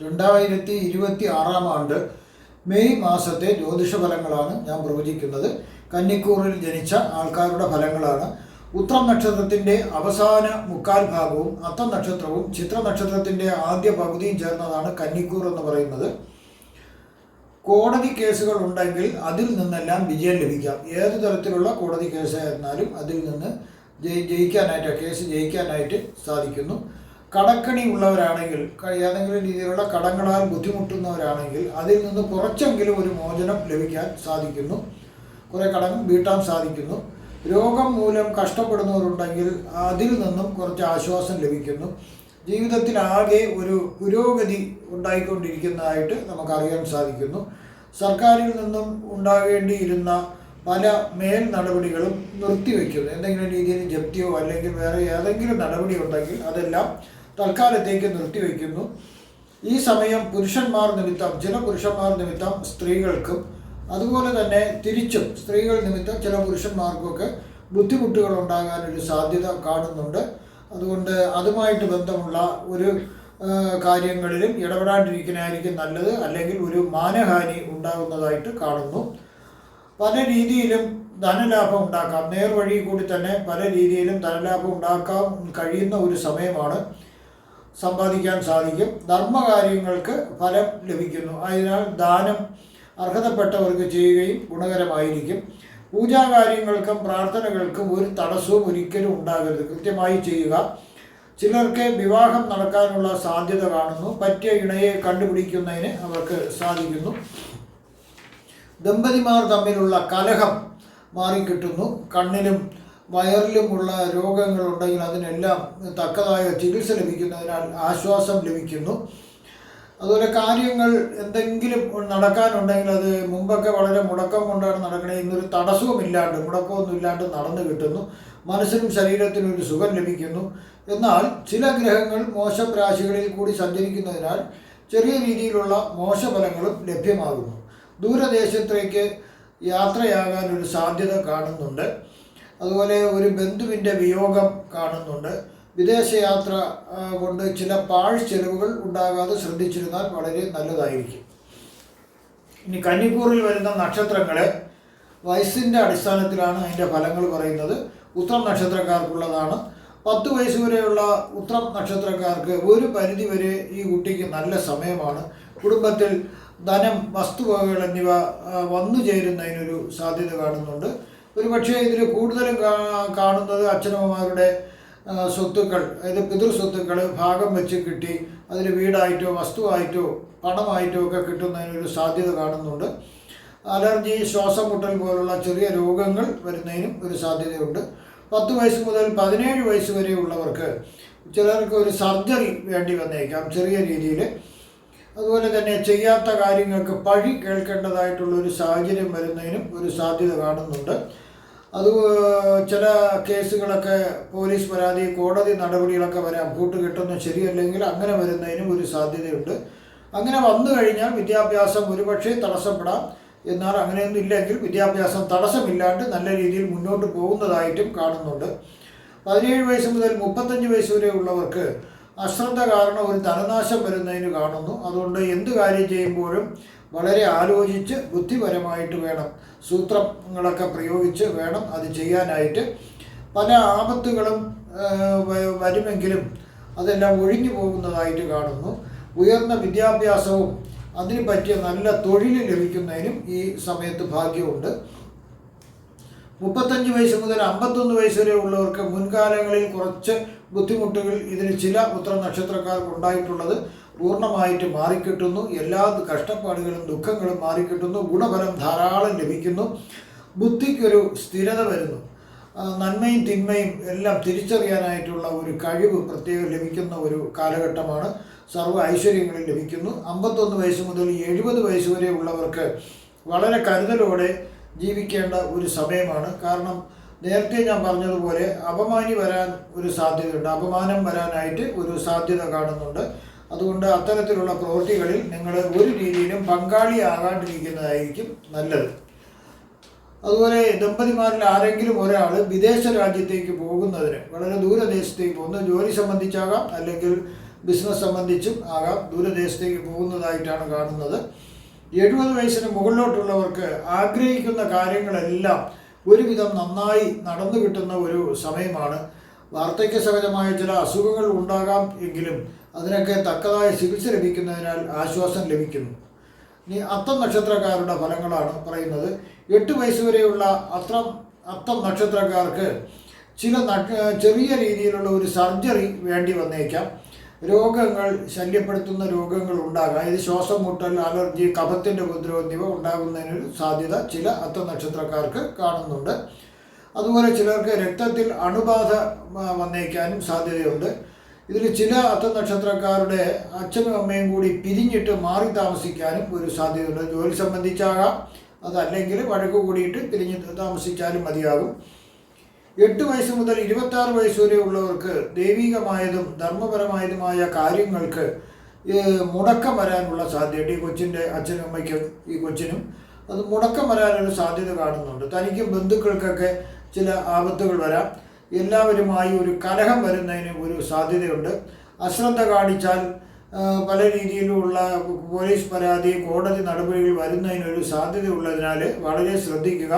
2026 May മാസത്തെ ജ്യോതിഷ ഫലങ്ങളാണ് ഞാൻ പ്രവചിക്കുന്നത്. കന്നിക്കൂറിൽ ജനിച്ച ആൾക്കാരുടെ ഫലങ്ങളാണ്. ഉത്രം നക്ഷത്രത്തിൻ്റെ അവസാന മുക്കാൽ ഭാഗവും അത്തം നക്ഷത്രവും ചിത്ര നക്ഷത്രത്തിൻ്റെ ആദ്യ പകുതിയും ചേർന്നതാണ് കന്നിക്കൂർ എന്ന് പറയുന്നത്. കോടതി കേസുകൾ ഉണ്ടെങ്കിൽ അതിൽ നിന്നെല്ലാം വിജയം ലഭിക്കാം. ഏത് തരത്തിലുള്ള കോടതി കേസായിരുന്നാലും അതിൽ നിന്ന് കേസ് ജയിക്കാനായിട്ട് സാധിക്കുന്നു. കടക്കണി ഉള്ളവരാണെങ്കിൽ, ഏതെങ്കിലും രീതിയിലുള്ള കടങ്ങളാൽ ബുദ്ധിമുട്ടുന്നവരാണെങ്കിൽ അതിൽ നിന്ന് കുറച്ചെങ്കിലും ഒരു മോചനം ലഭിക്കാൻ സാധിക്കുന്നു. കുറേ കടം വീട്ടാൻ സാധിക്കുന്നു. രോഗം മൂലം കഷ്ടപ്പെടുന്നവരുണ്ടെങ്കിൽ അതിൽ നിന്നും കുറച്ച് ആശ്വാസം ലഭിക്കുന്നു. ജീവിതത്തിലാകെ ഒരു പുരോഗതി ഉണ്ടായിക്കൊണ്ടിരിക്കുന്നതായിട്ട് നമുക്കറിയാൻ സാധിക്കുന്നു. സർക്കാരിൽ നിന്നും ഉണ്ടാകേണ്ടിയിരുന്ന പല മേൽ നടപടികളും നിർത്തിവെക്കുന്നു. എന്തെങ്കിലും രീതിയിൽ ജപ്തിയോ അല്ലെങ്കിൽ വേറെ ഏതെങ്കിലും നടപടി ഉണ്ടെങ്കിൽ അതെല്ലാം തൽക്കാലത്തേക്ക് നിർത്തിവെക്കുന്നു. ഈ സമയം പുരുഷന്മാർ നിമിത്തം, ചില പുരുഷന്മാർ നിമിത്തം സ്ത്രീകൾക്കും അതുപോലെ തന്നെ തിരിച്ചും സ്ത്രീകൾ നിമിത്തം ചില പുരുഷന്മാർക്കൊക്കെ ബുദ്ധിമുട്ടുകൾ ഉണ്ടാകാനൊരു സാധ്യത കാണുന്നുണ്ട്. അതുകൊണ്ട് അതുമായിട്ട് ബന്ധമുള്ള ഒരു കാര്യങ്ങളിലും ഇടപെടാണ്ടിരിക്കുന്നതായിരിക്കും നല്ലത്. അല്ലെങ്കിൽ ഒരു മാനഹാനി ഉണ്ടാകുന്നതായിട്ട് കാണുന്നു. പല രീതിയിലും ധനലാഭം ഉണ്ടാക്കാം. നേർവഴി കൂടി തന്നെ പല രീതിയിലും ധനലാഭം ഉണ്ടാക്കാൻ കഴിയുന്ന ഒരു സമയമാണ്. സമ്പാദിക്കാൻ സാധിക്കും. ധർമ്മകാര്യങ്ങൾക്ക് ഫലം ലഭിക്കുന്നു. അതിനാൽ ദാനം അർഹതപ്പെട്ടവർക്ക് ചെയ്യുകയും ഗുണകരമായിരിക്കും. പൂജാകാര്യങ്ങൾക്കും പ്രാർത്ഥനകൾക്കും ഒരു തടസ്സവും ഒരിക്കലും ഉണ്ടാകരുത്. കൃത്യമായി ചെയ്യുക. ചിലർക്ക് വിവാഹം നടക്കാനുള്ള സാധ്യത കാണുന്നു. പറ്റിയ ഇണയെ കണ്ടുപിടിക്കുന്നതിന് അവർക്ക് സാധിക്കുന്നു. ദമ്പതിമാർ തമ്മിലുള്ള കലഹം മാറിക്കിട്ടുന്നു. കണ്ണിലും വയറിലുമുള്ള രോഗങ്ങളുണ്ടെങ്കിൽ അതിനെല്ലാം തക്കതായ ചികിത്സ ലഭിക്കുന്നതിനാൽ ആശ്വാസം ലഭിക്കുന്നു. അതുപോലെ കാര്യങ്ങൾ എന്തെങ്കിലും നടക്കാനുണ്ടെങ്കിൽ അത് മുമ്പൊക്കെ വളരെ മുടക്കം കൊണ്ടാണ് നടക്കണേ. ഇന്നൊരു തടസ്സവുമില്ലാണ്ട്, മുടക്കമൊന്നും ഇല്ലാണ്ട് നടന്നു കിട്ടുന്നു. മനസ്സിനും ശരീരത്തിനും ഒരു സുഖം ലഭിക്കുന്നു. എന്നാൽ ചില ഗ്രഹങ്ങൾ മോശം രാശികളിൽ കൂടി സഞ്ചരിക്കുന്നതിനാൽ ചെറിയ രീതിയിലുള്ള മോശഫലങ്ങളും ലഭ്യമാകുന്നു. ദൂരദേശത്തേക്ക് യാത്രയാകാനൊരു സാധ്യത കാണുന്നുണ്ട്. അതുപോലെ ഒരു ബന്ധുവിൻ്റെ വിയോഗം കാണുന്നുണ്ട്. വിദേശയാത്ര കൊണ്ട് ചില പാഴ്ചെലവുകൾ ഉണ്ടാകാതെ ശ്രദ്ധിച്ചിരുന്നാൽ വളരെ നല്ലതായിരിക്കും. ഇനി കന്നിക്കൂറിൽ വരുന്ന നക്ഷത്രങ്ങളെ വയസ്സിൻ്റെ അടിസ്ഥാനത്തിലാണ് അതിൻ്റെ ഫലങ്ങൾ പറയുന്നത്. ഉത്രം നക്ഷത്രക്കാർക്കുള്ളതാണ്. 10 വയസ്സ് വരെയുള്ള ഉത്രം നക്ഷത്രക്കാർക്ക് ഒരു പരിധിവരെ ഈ കുട്ടിക്ക് നല്ല സമയമാണ്. കുടുംബത്തിൽ ധനം, വസ്തുവകകൾ എന്നിവ വന്നു ചേരുന്നതിനൊരു സാധ്യത കാണുന്നുണ്ട്. ഒരു പക്ഷേ ഇതിൽ കൂടുതലും കാണുന്നത് അച്ഛനമ്മമാരുടെ സ്വത്തുക്കൾ, അതായത് പിതൃസ്വത്തുക്കൾ ഭാഗം വെച്ച് കിട്ടി അതിൽ വീടായിട്ടോ വസ്തുവായിട്ടോ പണമായിട്ടോ ഒക്കെ കിട്ടുന്നതിനൊരു സാധ്യത കാണുന്നുണ്ട്. അലർജി, ശ്വാസം മുട്ടൽ പോലുള്ള ചെറിയ രോഗങ്ങൾ വരുന്നതിനും ഒരു സാധ്യതയുണ്ട്. 10 വയസ്സ് മുതൽ 17 വയസ്സ് വരെ ഉള്ളവർക്ക് ചിലർക്ക് ഒരു സർജറി വേണ്ടി വന്നേക്കാം ചെറിയ രീതിയിൽ. അതുപോലെ തന്നെ ചെയ്യാത്ത കാര്യങ്ങൾക്ക് പഴി കേൾക്കേണ്ടതായിട്ടുള്ളൊരു സാഹചര്യം വരുന്നതിനും ഒരു സാധ്യത കാണുന്നുണ്ട്. അത് ചില കേസുകളൊക്കെ പോലീസ് പരാതി, കോടതി നടപടികളൊക്കെ വരാം. കൂട്ടുകെട്ടൊന്നും ശരിയല്ലെങ്കിൽ അങ്ങനെ വരുന്നതിനും ഒരു സാധ്യതയുണ്ട്. അങ്ങനെ വന്നു കഴിഞ്ഞാൽ വിദ്യാഭ്യാസം ഒരുപക്ഷെ തടസ്സപ്പെടാം. എന്നാൽ അങ്ങനെയൊന്നും ഇല്ലെങ്കിൽ വിദ്യാഭ്യാസം തടസ്സമില്ലാണ്ട് നല്ല രീതിയിൽ മുന്നോട്ട് പോകുന്നതായിട്ടും കാണുന്നുണ്ട്. 17 വയസ്സ് മുതൽ 35 വയസ്സ് വരെ ഉള്ളവർക്ക് അശ്രദ്ധ കാരണം ഒരു ധനനാശം വരുന്നതിന് കാണുന്നു. അതുകൊണ്ട് എന്ത് കാര്യം ചെയ്യുമ്പോഴും വളരെ ആലോചിച്ച് ബുദ്ധിപരമായിട്ട് വേണം, സൂത്രങ്ങളൊക്കെ പ്രയോഗിച്ച് വേണം അത് ചെയ്യാനായിട്ട്. പല ആപത്തുകളും വരുമെങ്കിലും അതെല്ലാം ഒഴിഞ്ഞു പോകുന്നതായിട്ട് കാണുന്നു. ഉയർന്ന വിദ്യാഭ്യാസവും അതിന് പറ്റിയ നല്ല തൊഴിൽ ലഭിക്കുന്നതിനും ഈ സമയത്ത് ഭാഗ്യമുണ്ട്. 35 വയസ്സ് മുതൽ 51 വയസ്സ് വരെ ഉള്ളവർക്ക് മുൻകാലങ്ങളിൽ കുറച്ച് ബുദ്ധിമുട്ടുകൾ ഇതിന് ചില ഉത്തര നക്ഷത്രക്കാർക്ക് ഉണ്ടായിട്ടുള്ളത് പൂർണ്ണമായിട്ട് മാറിക്കിട്ടുന്നു. എല്ലാ കഷ്ടപ്പാടുകളും ദുഃഖങ്ങളും മാറിക്കിട്ടുന്നു. ഗുണഫലം ധാരാളം ലഭിക്കുന്നു. ബുദ്ധിക്കൊരു സ്ഥിരത വരുന്നു. നന്മയും തിന്മയും എല്ലാം തിരിച്ചറിയാനായിട്ടുള്ള ഒരു കഴിവ് പ്രത്യേകം ലഭിക്കുന്ന ഒരു കാലഘട്ടമാണ്. സർവ്വ ഐശ്വര്യങ്ങളും ലഭിക്കുന്നു. 51 വയസ്സ് മുതൽ 70 വയസ്സ് വരെ ഉള്ളവർക്ക് വളരെ കരുതലോടെ ജീവിക്കേണ്ട ഒരു സമയമാണ്. കാരണം നേരത്തെ ഞാൻ പറഞ്ഞതുപോലെ അപമാനി വരാൻ ഒരു സാധ്യതയുണ്ട്. അപമാനം വരാനായിട്ട് ഒരു സാധ്യത കാണുന്നുണ്ട്. അതുകൊണ്ട് അത്തരത്തിലുള്ള പ്രവൃത്തികളിൽ നിങ്ങൾ ഒരു രീതിയിലും പങ്കാളിയാകാണ്ടിരിക്കുന്നതായിരിക്കും നല്ലത്. അതുപോലെ ദമ്പതിമാരിൽ ആരെങ്കിലും ഒരാൾ വിദേശ രാജ്യത്തേക്ക് പോകുന്നതിന്, വളരെ ദൂരദേശത്തേക്ക് പോകുന്ന ജോലി സംബന്ധിച്ചാകാം, അല്ലെങ്കിൽ ബിസിനസ് സംബന്ധിച്ചും ആകാം, ദൂരദേശത്തേക്ക് പോകുന്നതായിട്ടാണ് കാണുന്നത്. 70 വയസ്സിന് മുകളിലോട്ടുള്ളവർക്ക് ആഗ്രഹിക്കുന്ന കാര്യങ്ങളെല്ലാം ഒരുവിധം നന്നായി നടന്നു കിട്ടുന്ന ഒരു സമയമാണ്. വാർദ്ധക്യസഹജമായ ചില അസുഖങ്ങൾ ഉണ്ടാകാം എങ്കിലും അതിനൊക്കെ തക്കതായ ചികിത്സ ലഭിക്കുന്നതിനാൽ ആശ്വാസം ലഭിക്കുന്നു. ഇനി അത്തം നക്ഷത്രക്കാരുടെ ഫലങ്ങളാണ് പറയുന്നത്. 8 വയസ്സ് വരെയുള്ള അത്തം നക്ഷത്രക്കാർക്ക് ചെറിയ രീതിയിലുള്ള ഒരു സർജറി വേണ്ടി വന്നേക്കാം. രോഗങ്ങൾ, ശല്യപ്പെടുത്തുന്ന രോഗങ്ങൾ ഉണ്ടാകാം. ഇത് ശ്വാസം മുട്ടൽ, അലർജി, കഫത്തിൻ്റെ ഉപദ്രവം എന്നിവ ഉണ്ടാകുന്നതിനൊരു സാധ്യത ചില അത്തം നക്ഷത്രക്കാർക്ക് കാണുന്നുണ്ട്. അതുപോലെ ചിലർക്ക് രക്തത്തിൽ അണുബാധ വന്നേക്കാനും സാധ്യതയുണ്ട്. ഇതിൽ ചില അത്തം നക്ഷത്രക്കാരുടെ അച്ഛനും അമ്മയും കൂടി പിരിഞ്ഞിട്ട് മാറി താമസിക്കാനും ഒരു സാധ്യതയുണ്ട്. ജോലി സംബന്ധിച്ചാകാം, അതല്ലെങ്കിൽ വഴക്ക് കൂടിയിട്ട് പിരിഞ്ഞ് താമസിച്ചാലും മതിയാകും. 8 വയസ്സ് മുതൽ 26 വയസ്സ് വരെ ഉള്ളവർക്ക് ദൈവികമായതും ധർമ്മപരമായതുമായ കാര്യങ്ങൾക്ക് മുടക്കം വരാനുള്ള സാധ്യത ഈ കൊച്ചിൻ്റെ അച്ഛനും അമ്മയ്ക്കും ഈ കൊച്ചിനും അത് മുടക്കം വരാനൊരു സാധ്യത കാണുന്നുണ്ട്. തനിക്കും ബന്ധുക്കൾക്കൊക്കെ ചില ആപത്തുകൾ വരാം. എല്ലാവരുമായി ഒരു കലഹം വരുന്നതിന് ഒരു സാധ്യതയുണ്ട്. അശ്രദ്ധ കാണിച്ചാൽ പല രീതിയിലുള്ള പോലീസ് പരാതി, കോടതി നടപടികൾ വരുന്നതിനൊരു സാധ്യതയുള്ളതിനാൽ വളരെ ശ്രദ്ധിക്കുക.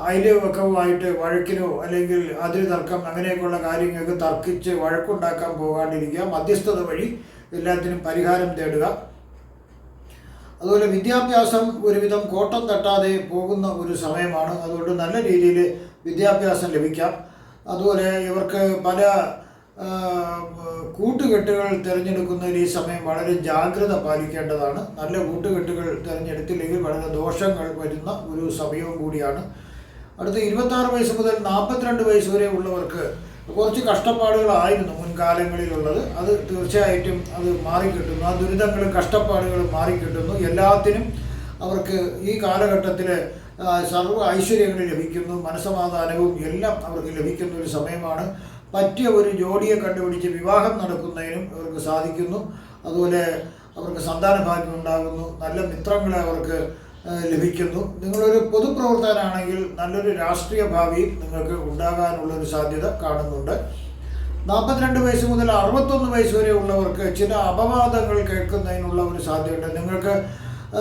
അയൽവക്കവുമായിട്ട് വഴക്കിനോ അല്ലെങ്കിൽ അതിര് തർക്കം അങ്ങനെയൊക്കെയുള്ള കാര്യങ്ങൾക്ക് തർക്കിച്ച് വഴക്കുണ്ടാക്കാൻ പോകാണ്ടിരിക്കുക. മധ്യസ്ഥത വഴി എല്ലാത്തിനും പരിഹാരം തേടുക. അതുപോലെ വിദ്യാഭ്യാസം ഒരുവിധം കോട്ടം തട്ടാതെ പോകുന്ന ഒരു സമയമാണ്. അതുകൊണ്ട് നല്ല രീതിയിൽ വിദ്യാഭ്യാസം ലഭിക്കാം. അതുപോലെ ഇവർക്ക് പല കൂട്ടുകെട്ടുകൾ തിരഞ്ഞെടുക്കുന്നതിൽ ഈ സമയം വളരെ ജാഗ്രത പാലിക്കേണ്ടതാണ്. നല്ല കൂട്ടുകെട്ടുകൾ തിരഞ്ഞെടുത്തില്ലെങ്കിൽ വളരെ ദോഷങ്ങൾ വരുന്ന ഒരു സമയവും കൂടിയാണ്. അടുത്ത 26 വയസ്സ് മുതൽ 42 വയസ്സ് വരെ ഉള്ളവർക്ക് കുറച്ച് കഷ്ടപ്പാടുകളായിരുന്നു മുൻകാലങ്ങളിലുള്ളത്. അത് തീർച്ചയായിട്ടും അത് മാറിക്കിട്ടുന്നു. ആ ദുരിതങ്ങളും കഷ്ടപ്പാടുകളും മാറിക്കിട്ടുന്നു. എല്ലാത്തിനും അവർക്ക് ഈ കാലഘട്ടത്തിൽ സർവ്വ ഐശ്വര്യങ്ങൾ ലഭിക്കുന്നു. മനസ്സമാധാനവും എല്ലാം അവർക്ക് ലഭിക്കുന്ന ഒരു സമയമാണ്. പറ്റിയ ഒരു ജോഡിയെ കണ്ടുപിടിച്ച് വിവാഹം നടക്കുന്നതിനും അവർക്ക് സാധിക്കുന്നു. അതുപോലെ അവർക്ക് സന്താന ഭാഗ്യം ഉണ്ടാകുന്നു. നല്ല മിത്രങ്ങളെ അവർക്ക് ലഭിക്കുന്നു. നിങ്ങളൊരു പൊതുപ്രവർത്തകനാണെങ്കിൽ നല്ലൊരു രാഷ്ട്രീയ ഭാവി നിങ്ങൾക്ക് ഉണ്ടാകാനുള്ളൊരു സാധ്യത കാണുന്നുണ്ട്. 42 വയസ്സ് മുതൽ 61 വയസ്സ് വരെ ഉള്ളവർക്ക് ചില അപവാദങ്ങൾ കേൾക്കുന്നതിനുള്ള ഒരു സാധ്യതയുണ്ട്.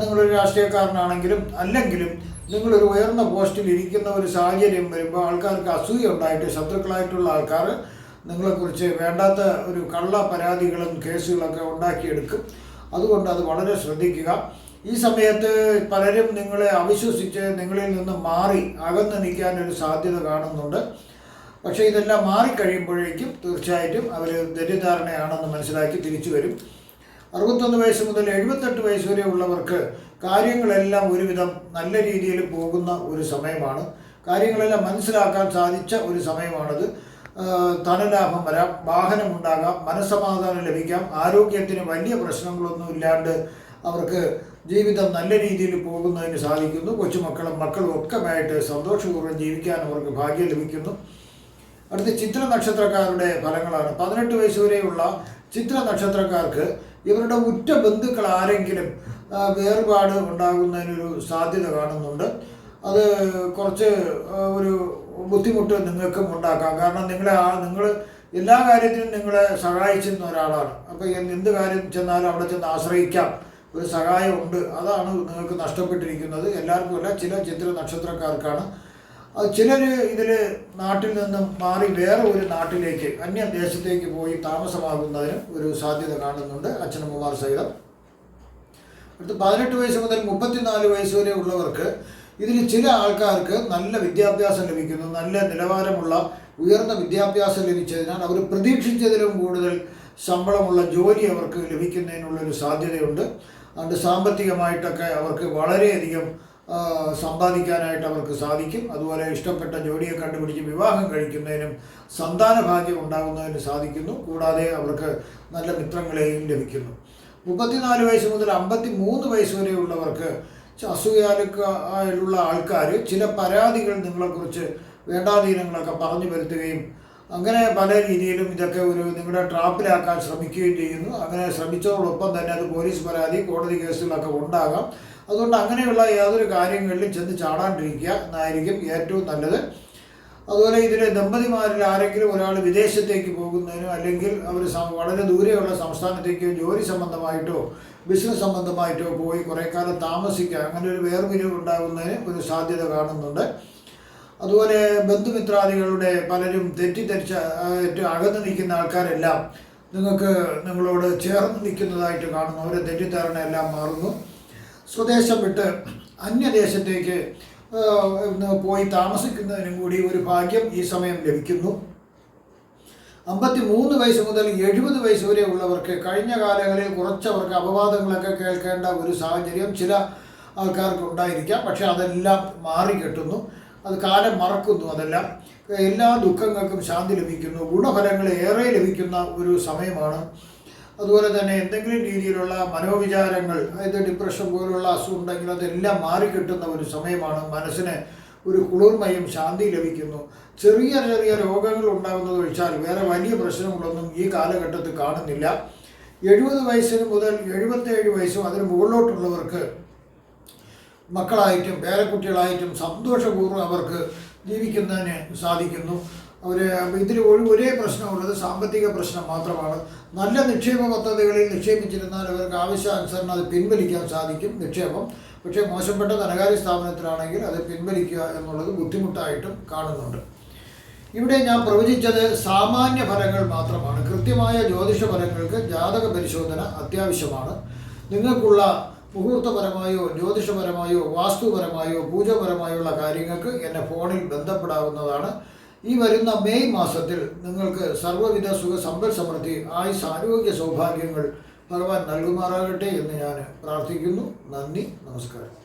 നിങ്ങളൊരു രാഷ്ട്രീയക്കാരനാണെങ്കിലും അല്ലെങ്കിലും നിങ്ങളൊരു ഉയർന്ന പോസ്റ്റിൽ ഇരിക്കുന്ന ഒരു സാഹചര്യം വരുമ്പോൾ ആൾക്കാർക്ക് അസൂയ ഉണ്ടായിട്ട് ശത്രുക്കളായിട്ടുള്ള ആൾക്കാർ നിങ്ങളെക്കുറിച്ച് വേണ്ടാത്ത ഒരു കള്ള പരാതികളും കേസുകളൊക്കെ ഉണ്ടാക്കിയെടുക്കും. അതുകൊണ്ട് അത് വളരെ ശ്രദ്ധിക്കുക. ഈ സമയത്ത് പലരും നിങ്ങളെ അവിശ്വസിച്ച് നിങ്ങളിൽ നിന്ന് മാറി അകന്ന് നിൽക്കാനൊരു സാധ്യത കാണുന്നുണ്ട്. പക്ഷേ ഇതെല്ലാം മാറിക്കഴിയുമ്പോഴേക്കും തീർച്ചയായിട്ടും അവർ തെറ്റിദ്ധാരണയാണെന്ന് മനസ്സിലാക്കി തിരിച്ചു വരും. 61 വയസ്സ് മുതൽ 78 വയസ്സ് വരെ ഉള്ളവർക്ക് കാര്യങ്ങളെല്ലാം ഒരുവിധം നല്ല രീതിയിൽ പോകുന്ന ഒരു സമയമാണ്. കാര്യങ്ങളെല്ലാം മനസ്സിലാക്കാൻ സാധിച്ച ഒരു സമയമാണത്. ധനലാഭം വരാം, വാഹനമുണ്ടാകാം, മനസ്സമാധാനം ലഭിക്കാം. ആരോഗ്യത്തിന് വലിയ പ്രശ്നങ്ങളൊന്നും ഇല്ലാണ്ട് അവർക്ക് ജീവിതം നല്ല രീതിയിൽ പോകുന്നതിന് സാധിക്കുന്നു. കൊച്ചുമക്കളും മക്കളും ഒക്കെയായിട്ട് സന്തോഷപൂർവ്വം ജീവിക്കാൻ അവർക്ക് ഭാഗ്യം ലഭിക്കുന്നു. അടുത്ത ചിത്ര നക്ഷത്രക്കാരുടെ ഫലങ്ങളാണ്. 18 വയസ്സ് വരെയുള്ള ചിത്ര നക്ഷത്രക്കാർക്ക് ഇവരുടെ ഉറ്റ ബന്ധുക്കൾ ആരെങ്കിലും വേർപാട് ഉണ്ടാകുന്നതിനൊരു സാധ്യത കാണുന്നുണ്ട്. അത് കുറച്ച് ഒരു ബുദ്ധിമുട്ട് നിങ്ങൾക്കും ഉണ്ടാക്കാം. കാരണം നിങ്ങൾ എല്ലാ കാര്യത്തിനും നിങ്ങളെ സഹായിച്ചിരുന്ന ഒരാളാണ്. അപ്പോൾ എന്ത് കാര്യം ചെന്നാലും അവിടെ ചെന്ന് ആശ്രയിക്കാം, ഒരു സഹായമുണ്ട്. അതാണ് നിങ്ങൾക്ക് നഷ്ടപ്പെട്ടിരിക്കുന്നത്. എല്ലാവർക്കും അല്ല, ചില ചിത്ര നക്ഷത്രക്കാർക്കാണ്. അത് ചിലർ ഇതിൽ നാട്ടിൽ നിന്നും മാറി വേറെ ഒരു നാട്ടിലേക്ക്, അന്യദേശത്തേക്ക് പോയി താമസമാകുന്നതിന് ഒരു സാധ്യത കാണുന്നുണ്ട് അച്ഛനമ്മമാർ സഹിതം. അടുത്ത് 18 വയസ്സ് മുതൽ 34 വയസ്സ് വരെ ഉള്ളവർക്ക് ഇതിൽ ചില ആൾക്കാർക്ക് നല്ല വിദ്യാഭ്യാസം ലഭിക്കുന്നു. നല്ല നിലവാരമുള്ള ഉയർന്ന വിദ്യാഭ്യാസം ലഭിച്ചതിനാൽ അവർ പ്രതീക്ഷിച്ചതിലും കൂടുതൽ ശമ്പളമുള്ള ജോലി അവർക്ക് ലഭിക്കുന്നതിനുള്ളൊരു സാധ്യതയുണ്ട്. അതുകൊണ്ട് സാമ്പത്തികമായിട്ടൊക്കെ അവർക്ക് വളരെയധികം സമ്പാദിക്കാനായിട്ട് അവർക്ക് സാധിക്കും. അതുപോലെ ഇഷ്ടപ്പെട്ട ജോലിയെ കണ്ടുപിടിച്ച് വിവാഹം കഴിക്കുന്നതിനും സന്താന ഭാഗ്യം ഉണ്ടാകുന്നതിന് സാധിക്കുന്നു. കൂടാതെ അവർക്ക് നല്ല മിത്രങ്ങളെയും ലഭിക്കുന്നു. 34 വയസ്സ് മുതൽ 53 വയസ്സ് വരെയുള്ളവർക്ക് അസൂയാലുക്കളുള്ള ആൾക്കാർ ചില പരാതികൾ നിങ്ങളെക്കുറിച്ച് വേണ്ടാധീനങ്ങളൊക്കെ പറഞ്ഞു വരുത്തുകയും അങ്ങനെ പല രീതിയിലും ഇതൊക്കെ നിങ്ങളുടെ ട്രാപ്പിലാക്കാൻ ശ്രമിക്കുകയും ചെയ്യുന്നു. അങ്ങനെ ശ്രമിച്ചതോടൊപ്പം തന്നെ അത് പോലീസ് പരാതി, കോടതി കേസുകളൊക്കെ ഉണ്ടാകാം. അതുകൊണ്ട് അങ്ങനെയുള്ള യാതൊരു കാര്യങ്ങളിലും ചെന്ന് ചാടാണ്ടിരിക്കുക എന്നായിരിക്കും ഏറ്റവും നല്ലത്. അതുപോലെ ഇതിലെ ദമ്പതിമാരിൽ ആരെങ്കിലും ഒരാൾ വിദേശത്തേക്ക് പോകുന്നതിനോ അല്ലെങ്കിൽ അവർ വളരെ ദൂരെയുള്ള സംസ്ഥാനത്തേക്കോ ജോലി സംബന്ധമായിട്ടോ ബിസിനസ് സംബന്ധമായിട്ടോ പോയി കുറേ കാലം താമസിക്കുക, അങ്ങനെ ഒരു വേർപിരിവ് ഉണ്ടാകുന്നതിന് ഒരു സാധ്യത കാണുന്നുണ്ട്. അതുപോലെ ബന്ധുമിത്രാദികളുടെ പലരും തെറ്റിദ്ധരിച്ച് അകന്ന് നിൽക്കുന്ന ആൾക്കാരെല്ലാം നിങ്ങളോട് ചേർന്ന് നിൽക്കുന്നതായിട്ട് കാണുന്നു. അവരുടെ തെറ്റിദ്ധാരണ എല്ലാം മാറുന്നു. സ്വദേശം വിട്ട് അന്യദേശത്തേക്ക് പോയി താമസിക്കുന്നതിനും കൂടി ഒരു ഭാഗ്യം ഈ സമയം ലഭിക്കുന്നു. 53 വയസ്സ് മുതൽ 70 വയസ്സ് വരെ ഉള്ളവർക്ക് കഴിഞ്ഞ കാലങ്ങളിൽ കുറച്ചവർക്ക് അപവാദങ്ങളൊക്കെ കേൾക്കേണ്ട ഒരു സാഹചര്യം ചില ആൾക്കാർക്ക് ഉണ്ടായിരിക്കാം. പക്ഷെ അതെല്ലാം മാറിക്കിട്ടുന്നു. അത് കാലം മറക്കുന്നു. അതെല്ലാം എല്ലാ ദുഃഖങ്ങൾക്കും ശാന്തി ലഭിക്കുന്നു. ഗുണഫലങ്ങൾ ഏറെ ലഭിക്കുന്ന ഒരു സമയമാണ്. അതുപോലെ തന്നെ എന്തെങ്കിലും രീതിയിലുള്ള മനോവിചാരങ്ങൾ, അതായത് ഡിപ്രഷൻ പോലുള്ള അസുഖം ഉണ്ടെങ്കിൽ അതെല്ലാം മാറിക്കിട്ടുന്ന ഒരു സമയമാണ്. മനസ്സിന് ഒരു കുളിർമയും ശാന്തി ലഭിക്കുന്നു. ചെറിയ ചെറിയ രോഗങ്ങൾ ഉണ്ടാകുന്നത് ഒഴിച്ചാൽ വേറെ വലിയ പ്രശ്നങ്ങളൊന്നും ഈ കാലഘട്ടത്തിൽ കാണുന്നില്ല. 70 വയസ്സിന് മുതൽ 77 വയസ്സും അതിന് മുകളിലോട്ടുള്ളവർക്ക് മക്കളായിട്ടും പേരക്കുട്ടികളായിട്ടും സന്തോഷപൂർവ്വം അവർക്ക് ജീവിക്കുന്നതിന് സാധിക്കുന്നു. ഇതിൽ ഒരേ പ്രശ്നമുള്ളത് സാമ്പത്തിക പ്രശ്നം മാത്രമാണ്. നല്ല നിക്ഷേപ പദ്ധതികളിൽ നിക്ഷേപിച്ചിരുന്നാൽ അവർക്ക് ആവശ്യാനുസരണം അത് പിൻവലിക്കാൻ സാധിക്കും നിക്ഷേപം. പക്ഷേ മോശപ്പെട്ട ധനകാര്യ സ്ഥാപനത്തിലാണെങ്കിൽ അത് പിൻവലിക്കുക എന്നുള്ളത് ബുദ്ധിമുട്ടായിട്ടും കാണുന്നുണ്ട്. ഇവിടെ ഞാൻ പ്രവചിച്ചത് സാമാന്യ ഫലങ്ങൾ മാത്രമാണ്. കൃത്യമായ ജ്യോതിഷ ഫലങ്ങൾക്ക് ജാതക പരിശോധന അത്യാവശ്യമാണ്. നിങ്ങൾക്കുള്ള മുഹൂർത്തപരമായോ ജ്യോതിഷപരമായോ വാസ്തുപരമായോ പൂജപരമായുള്ള കാര്യങ്ങൾക്ക് എന്നെ ഫോണിൽ ബന്ധപ്പെടാവുന്നതാണ്. ഈ വരുന്ന മെയ് മാസത്തിൽ നിങ്ങൾക്ക് സർവ്വവിധ സുഖ സമ്പൽ സമൃദ്ധി ആയുസ് ആരോഗ്യ സൗഭാഗ്യങ്ങൾ ഭഗവാൻ നൽകുമാറാകട്ടെ എന്ന് ഞാൻ പ്രാർത്ഥിക്കുന്നു. നന്ദി, നമസ്കാരം.